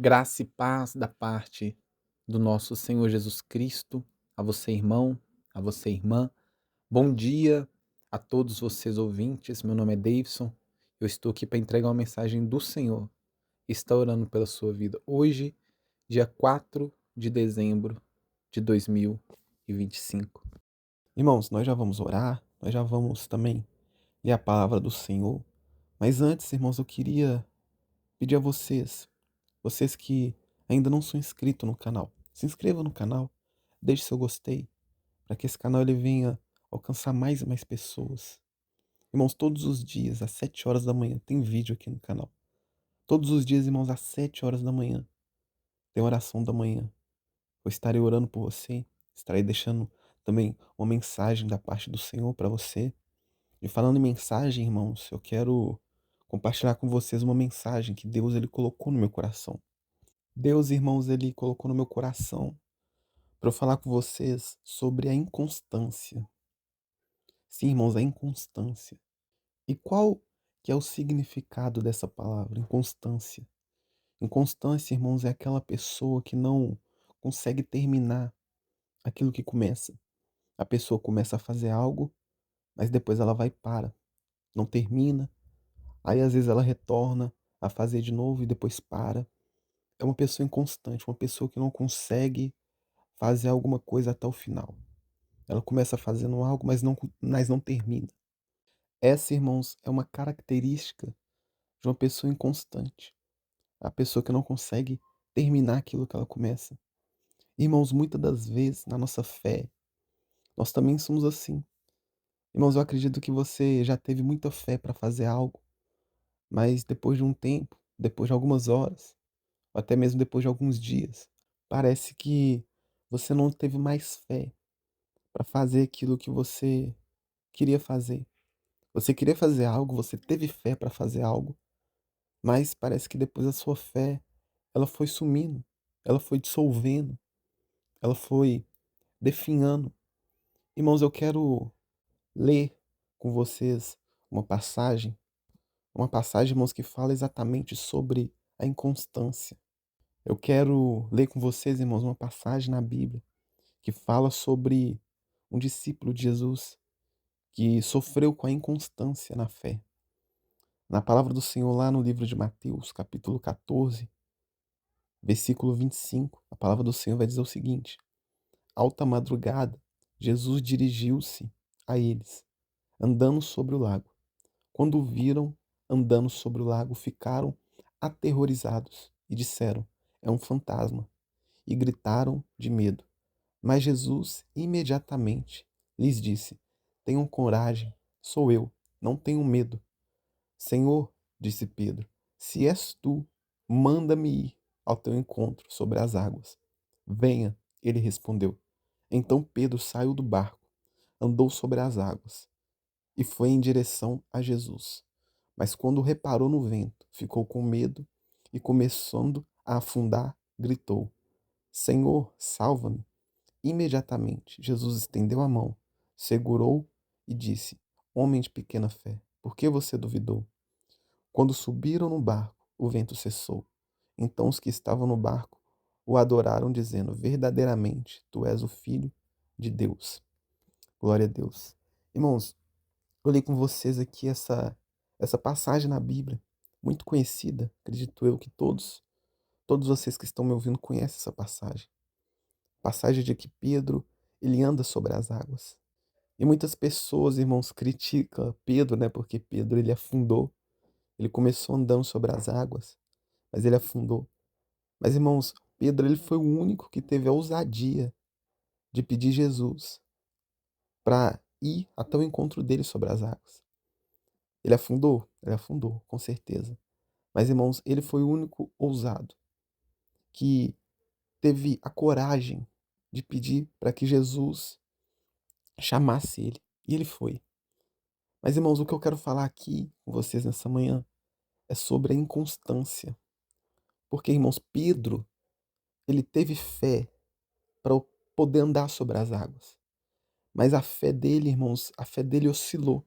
Graça e paz da parte do nosso Senhor Jesus Cristo, a você, irmão, a você, irmã. Bom dia a todos vocês ouvintes. Meu nome é Davidson. Eu estou aqui para entregar uma mensagem do Senhor. Está orando pela sua vida. Hoje, dia 4 de dezembro de 2025. Irmãos, nós já vamos orar, nós já vamos também ler a palavra do Senhor. Mas antes, irmãos, eu queria pedir a vocês que ainda não são inscritos no canal, se inscreva no canal, deixe seu gostei, para que esse canal ele venha alcançar mais e mais pessoas. Irmãos, todos os dias, às 7 horas da manhã, tem vídeo aqui no canal. Todos os dias, irmãos, às 7 horas da manhã, tem oração da manhã. Eu estarei orando por você, estarei deixando também uma mensagem da parte do Senhor para você. E falando em mensagem, irmãos, eu quero compartilhar com vocês uma mensagem que Deus ele colocou no meu coração. Deus, irmãos, ele colocou no meu coração para eu falar com vocês sobre a inconstância. Sim, irmãos, a inconstância. E qual que é o significado dessa palavra, inconstância? Inconstância, irmãos, é aquela pessoa que não consegue terminar aquilo que começa. A pessoa começa a fazer algo, mas depois ela vai e para, não termina. Aí às vezes ela retorna a fazer de novo e depois para. É uma pessoa inconstante, uma pessoa que não consegue fazer alguma coisa até o final. Ela começa fazendo algo, mas não termina. Essa, irmãos, é uma característica de uma pessoa inconstante. A pessoa que não consegue terminar aquilo que ela começa. Irmãos, muitas das vezes na nossa fé, nós também somos assim. Irmãos, eu acredito que você já teve muita fé para fazer algo, mas depois de um tempo, depois de algumas horas, ou até mesmo depois de alguns dias, parece que você não teve mais fé para fazer aquilo que você queria fazer. Você queria fazer algo, você teve fé para fazer algo, mas parece que depois a sua fé, ela foi sumindo, ela foi dissolvendo, ela foi definhando. Irmãos, eu quero ler com vocês uma passagem, irmãos, que fala exatamente sobre a inconstância. Eu quero ler com vocês, irmãos, uma passagem na Bíblia que fala sobre um discípulo de Jesus que sofreu com a inconstância na fé. Na palavra do Senhor, lá no livro de Mateus, capítulo 14, versículo 25, a palavra do Senhor vai dizer o seguinte: alta madrugada, Jesus dirigiu-se a eles, andando sobre o lago. Quando o viram andando sobre o lago, ficaram aterrorizados e disseram: é um fantasma, e gritaram de medo. Mas Jesus imediatamente lhes disse: tenham coragem, sou eu, não tenham medo. Senhor, disse Pedro, se és tu, manda-me ir ao teu encontro sobre as águas. Venha, ele respondeu. Então Pedro saiu do barco, andou sobre as águas e foi em direção a Jesus. Mas quando reparou no vento, ficou com medo e, começando a afundar, gritou: Senhor, salva-me. Imediatamente, Jesus estendeu a mão, segurou e disse: homem de pequena fé, por que você duvidou? Quando subiram no barco, o vento cessou. Então os que estavam no barco o adoraram, dizendo: verdadeiramente, tu és o Filho de Deus. Glória a Deus. Irmãos, eu li com vocês aqui essa passagem na Bíblia, muito conhecida, acredito eu que todos vocês que estão me ouvindo conhecem essa passagem. Passagem de que Pedro, ele anda sobre as águas. E muitas pessoas, irmãos, criticam Pedro, né? Porque Pedro, ele afundou. Ele começou andando sobre as águas, mas ele afundou. Mas, irmãos, Pedro, ele foi o único que teve a ousadia de pedir Jesus para ir até o encontro dele sobre as águas. Ele afundou? Ele afundou, com certeza. Mas, irmãos, ele foi o único ousado que teve a coragem de pedir para que Jesus chamasse ele. E ele foi. Mas, irmãos, o que eu quero falar aqui com vocês nessa manhã é sobre a inconstância. Porque, irmãos, Pedro, ele teve fé para poder andar sobre as águas. Mas a fé dele, irmãos, a fé dele oscilou.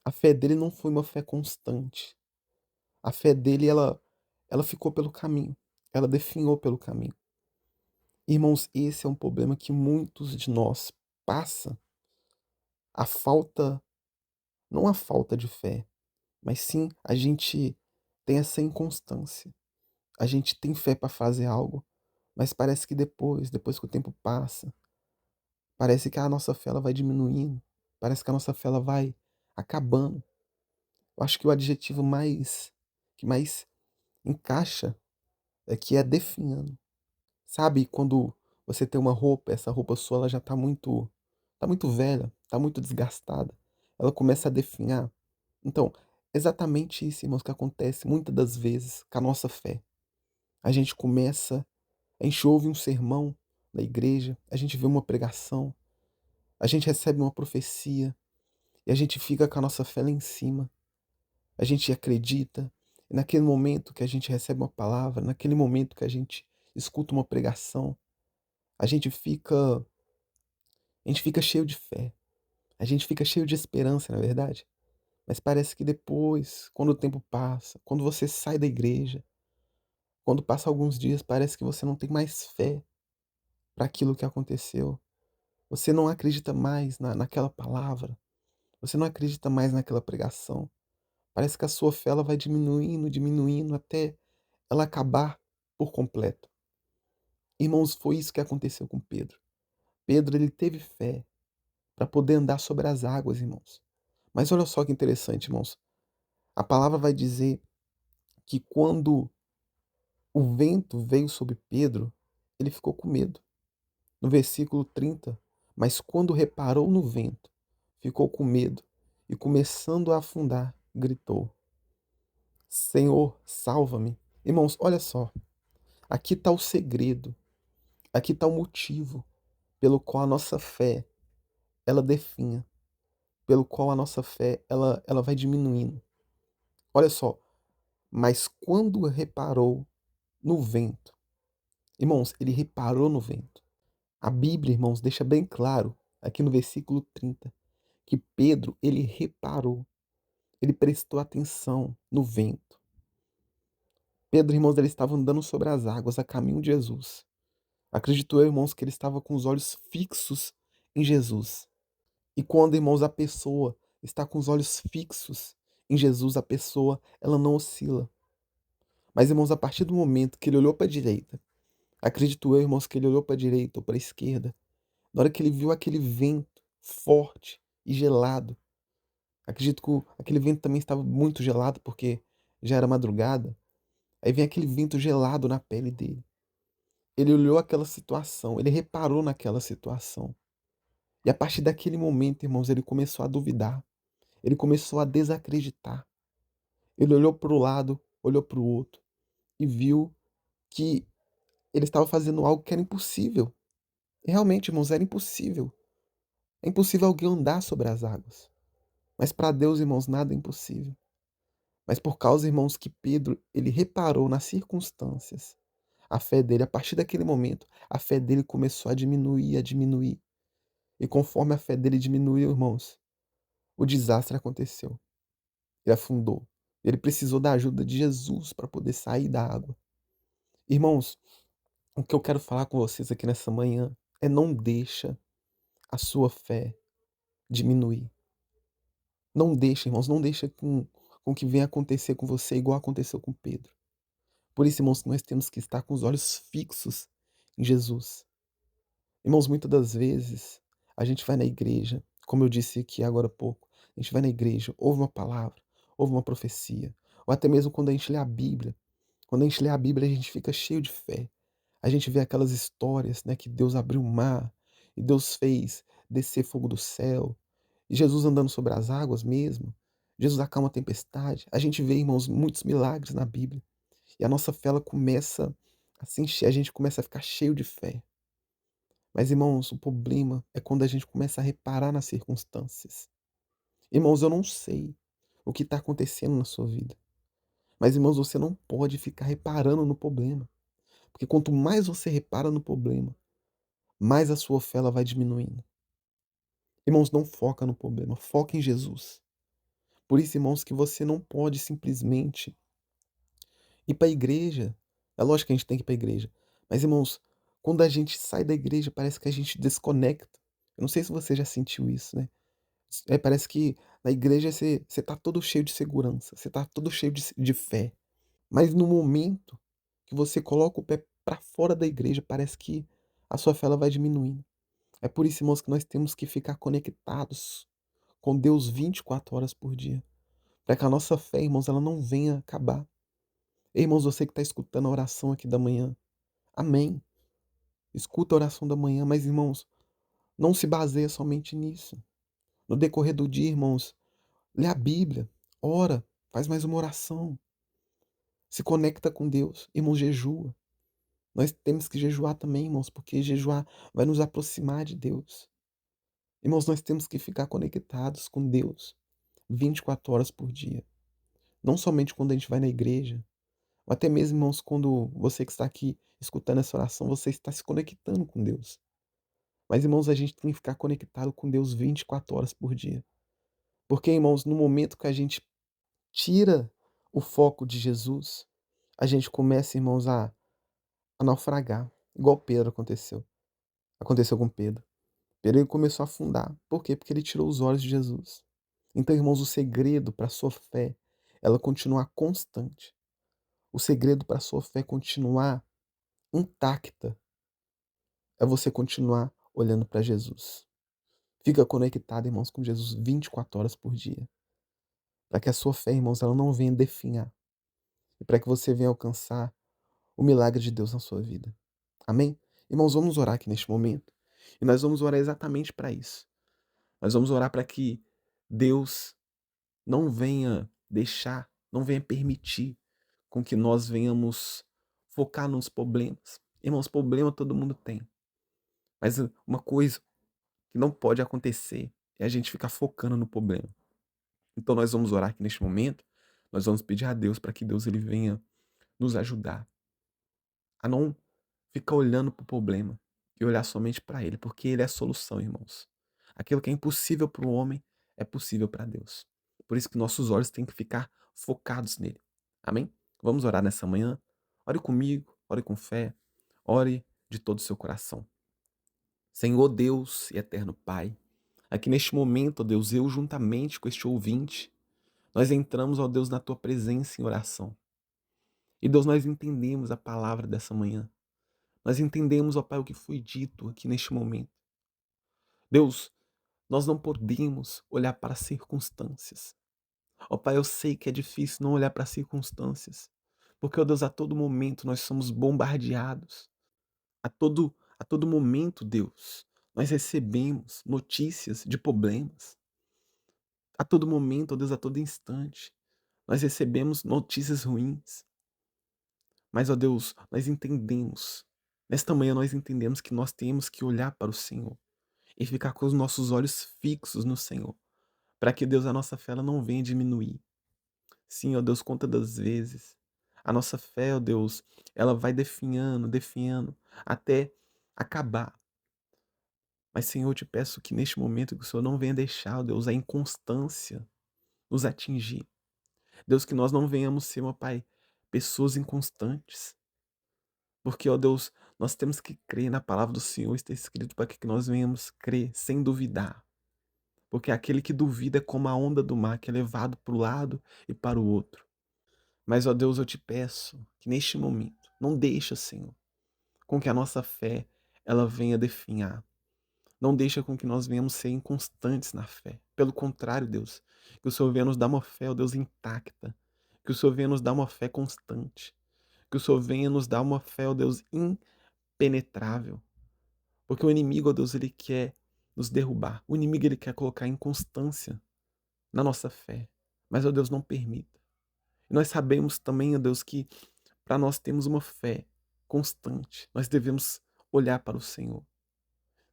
A fé dele não foi uma fé constante. A fé dele, ela ficou pelo caminho. ela definhou pelo caminho. Irmãos, esse é um problema que muitos de nós passa, a falta, não a falta de fé, mas sim a gente tem essa inconstância. A gente tem fé para fazer algo, mas parece que depois que o tempo passa, parece que a nossa fé ela vai diminuindo, parece que a nossa fé ela vai acabando. Eu acho que o adjetivo que mais encaixa é que é definhando. Sabe quando você tem uma roupa, essa roupa sua ela já tá muito velha, tá muito desgastada, ela começa a definhar. Então, exatamente isso, irmãos, que acontece muitas das vezes com a nossa fé. A gente ouve um sermão na igreja, a gente vê uma pregação, a gente recebe uma profecia e a gente fica com a nossa fé lá em cima. A gente acredita, e naquele momento que a gente recebe uma palavra, naquele momento que a gente escuta uma pregação, a gente fica, a gente fica cheio de fé, a gente fica cheio de esperança, na verdade. Mas parece que depois, quando o tempo passa, quando você sai da igreja, quando passa alguns dias, parece que você não tem mais fé para aquilo que aconteceu. Você não acredita mais naquela palavra. Você não acredita mais naquela pregação. Parece que a sua fé ela vai diminuindo, diminuindo até ela acabar por completo. Irmãos, foi isso que aconteceu com Pedro. Pedro ele teve fé para poder andar sobre as águas, irmãos. Mas olha só que interessante, irmãos. A palavra vai dizer que quando o vento veio sobre Pedro, ele ficou com medo. No versículo 30, mas quando reparou no vento, ficou com medo e, começando a afundar, gritou: Senhor, salva-me. Irmãos, olha só, aqui está o segredo, aqui está o motivo pelo qual a nossa fé ela definha, pelo qual a nossa fé ela vai diminuindo. Olha só, mas quando reparou no vento, irmãos, ele reparou no vento. A Bíblia, irmãos, deixa bem claro, aqui no versículo 30, que Pedro, ele reparou, ele prestou atenção no vento. Pedro, irmãos, ele estava andando sobre as águas a caminho de Jesus. Acredito eu, irmãos, que ele estava com os olhos fixos em Jesus. E quando, irmãos, a pessoa está com os olhos fixos em Jesus, a pessoa, ela não oscila. Mas, irmãos, a partir do momento que ele olhou para a direita, acredito eu, irmãos, que ele olhou para a direita ou para a esquerda, na hora que ele viu aquele vento forte e gelado, acredito que aquele vento também estava muito gelado porque já era madrugada. Aí vem aquele vento gelado na pele dele. Ele olhou aquela situação, ele reparou naquela situação. E a partir daquele momento, irmãos, ele começou a duvidar. Ele começou a desacreditar. Ele olhou para o lado, olhou para o outro e viu que ele estava fazendo algo que era impossível. E realmente, irmãos, era impossível. É impossível alguém andar sobre as águas. Mas para Deus, irmãos, nada é impossível. Mas por causa, irmãos, que Pedro, ele reparou nas circunstâncias, a fé dele, a partir daquele momento, a fé dele começou a diminuir, a diminuir. E conforme a fé dele diminuiu, irmãos, o desastre aconteceu. Ele afundou. Ele precisou da ajuda de Jesus para poder sair da água. Irmãos, o que eu quero falar com vocês aqui nessa manhã é não deixa a sua fé diminuir. Não deixa, irmãos, não deixa com que venha acontecer com você igual aconteceu com Pedro. Por isso, irmãos, nós temos que estar com os olhos fixos em Jesus. Irmãos, muitas das vezes a gente vai na igreja, como eu disse aqui agora há pouco, a gente vai na igreja, ouve uma palavra, ouve uma profecia, ou até mesmo quando a gente lê a Bíblia. Quando a gente lê a Bíblia, a gente fica cheio de fé. A gente vê aquelas histórias, né, que Deus abriu o mar e Deus fez descer fogo do céu, e Jesus andando sobre as águas mesmo. Jesus acalma a tempestade. A gente vê, irmãos, muitos milagres na Bíblia. E a nossa fé ela começa a se encher, a gente começa a ficar cheio de fé. Mas, irmãos, o problema é quando a gente começa a reparar nas circunstâncias. Irmãos, eu não sei o que está acontecendo na sua vida. Mas, irmãos, você não pode ficar reparando no problema. Porque quanto mais você repara no problema, mais a sua fé ela vai diminuindo. Irmãos, não foca no problema, foca em Jesus. Por isso, irmãos, que você não pode simplesmente ir para a igreja, É lógico que a gente tem que ir para a igreja. Mas, irmãos, quando a gente sai da igreja, parece que a gente desconecta. Eu não sei se você já sentiu isso, né? Parece que na igreja você tá todo cheio de segurança, você tá todo cheio de fé. Mas no momento que você coloca o pé para fora da igreja, parece que a sua fé ela vai diminuindo. É por isso, irmãos, que nós temos que ficar conectados com Deus 24 horas por dia, para que a nossa fé, irmãos, ela não venha acabar. Ei, irmãos, você que está escutando a oração aqui da manhã, amém. Escuta a oração da manhã, mas, irmãos, não se baseia somente nisso. No decorrer do dia, irmãos, lê a Bíblia, ora, faz mais uma oração, se conecta com Deus. Irmãos, jejua. Nós temos que jejuar também, irmãos, porque jejuar vai nos aproximar de Deus. Irmãos, nós temos que ficar conectados com Deus 24 horas por dia. Não somente quando a gente vai na igreja, ou até mesmo, irmãos, quando você que está aqui escutando essa oração, você está se conectando com Deus. Mas, irmãos, a gente tem que ficar conectado com Deus 24 horas por dia. Porque, irmãos, no momento que a gente tira o foco de Jesus, a gente começa, irmãos, a naufragar, igual Pedro aconteceu. Aconteceu com Pedro. Pedro ele começou a afundar. Por quê? Porque ele tirou os olhos de Jesus. Então, irmãos, o segredo para a sua fé, ela continuar constante. O segredo para a sua fé continuar intacta é você continuar olhando para Jesus. Fica conectado, irmãos, com Jesus 24 horas por dia. Para que a sua fé, irmãos, ela não venha definhar. E para que você venha alcançar o milagre de Deus na sua vida. Amém? Irmãos, vamos orar aqui neste momento. E nós vamos orar exatamente para isso. Nós vamos orar para que Deus não venha deixar, não venha permitir com que nós venhamos focar nos problemas. Irmãos, problema todo mundo tem. Mas uma coisa que não pode acontecer é a gente ficar focando no problema. Então nós vamos orar aqui neste momento, nós vamos pedir a Deus para que Deus ele venha nos ajudar a não ficar olhando para o problema e olhar somente para ele, porque ele é a solução, irmãos. Aquilo que é impossível para o homem é possível para Deus. Por isso que nossos olhos têm que ficar focados nele. Amém? Vamos orar nessa manhã? Ore comigo, ore com fé, ore de todo o seu coração. Senhor Deus e eterno Pai, aqui neste momento, ó Deus, eu juntamente com este ouvinte, nós entramos, ó Deus, na tua presença em oração. E Deus, nós entendemos a palavra dessa manhã. Nós entendemos, ó Pai, o que foi dito aqui neste momento. Deus, nós não podemos olhar para as circunstâncias. Ó Pai, eu sei que é difícil não olhar para as circunstâncias. Porque, ó Deus, a todo momento nós somos bombardeados. A todo momento, Deus, nós recebemos notícias de problemas. A todo momento, ó Deus, a todo instante, nós recebemos notícias ruins. Mas, ó Deus, nós entendemos. Nesta manhã nós entendemos que nós temos que olhar para o Senhor e ficar com os nossos olhos fixos no Senhor, para que, Deus, a nossa fé ela não venha diminuir. Sim, ó Deus, conta das vezes. A nossa fé, ó Deus, ela vai definhando, definhando, até acabar. Mas, Senhor, eu te peço que neste momento que o Senhor não venha deixar, ó Deus, a inconstância nos atingir. Deus, que nós não venhamos ser, meu Pai, pessoas inconstantes. Porque, ó Deus, nós temos que crer na palavra do Senhor, está escrito para que nós venhamos crer sem duvidar. Porque aquele que duvida é como a onda do mar, que é levado para o lado e para o outro. Mas, ó Deus, eu te peço que neste momento, não deixa, Senhor, com que a nossa fé ela venha definhar. Não deixa com que nós venhamos ser inconstantes na fé. Pelo contrário, Deus, que o Senhor venha nos dar uma fé, ó Deus, intacta. Que o Senhor venha nos dar uma fé constante. Que o Senhor venha nos dar uma fé, ó Deus, impenetrável. Porque o inimigo, ó Deus, ele quer nos derrubar. O inimigo, ele quer colocar inconstância na nossa fé. Mas, ó Deus, não permita. E nós sabemos também, ó Deus, que para nós termos uma fé constante, nós devemos olhar para o Senhor.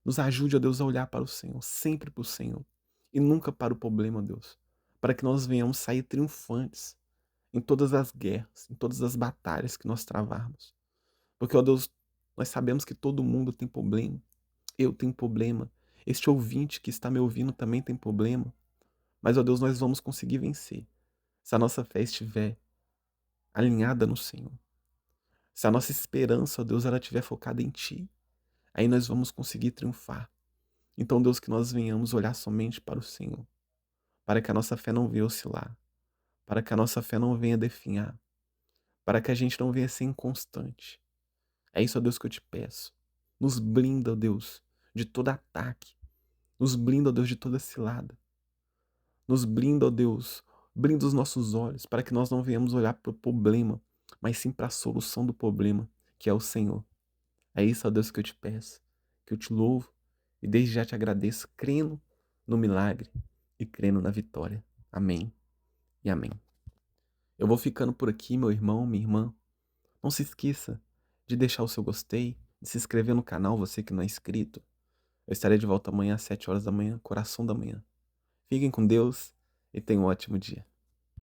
Nos ajude, ó Deus, a olhar para o Senhor, sempre para o Senhor. E nunca para o problema, ó Deus. Para que nós venhamos sair triunfantes em todas as guerras, em todas as batalhas que nós travarmos. Porque, ó Deus, nós sabemos que todo mundo tem problema. Eu tenho problema. Este ouvinte que está me ouvindo também tem problema. Mas, ó Deus, nós vamos conseguir vencer se a nossa fé estiver alinhada no Senhor. Se a nossa esperança, ó Deus, ela estiver focada em Ti, aí nós vamos conseguir triunfar. Então, Deus, que nós venhamos olhar somente para o Senhor, para que a nossa fé não venha oscilar, para que a nossa fé não venha definhar, para que a gente não venha ser inconstante. É isso, ó Deus, que eu te peço. Nos blinda, ó Deus, de todo ataque. Nos blinda, ó Deus, de toda cilada. Nos blinda, ó Deus, blinda os nossos olhos, para que nós não venhamos olhar para o problema, mas sim para a solução do problema, que é o Senhor. É isso, ó Deus, que eu te peço, que eu te louvo e desde já te agradeço, crendo no milagre e crendo na vitória. Amém e amém. Eu vou ficando por aqui, meu irmão, minha irmã. Não se esqueça de deixar o seu gostei, de se inscrever no canal, você que não é inscrito. Eu estarei de volta amanhã às 7 horas da manhã, coração da manhã. Fiquem com Deus e tenham um ótimo dia.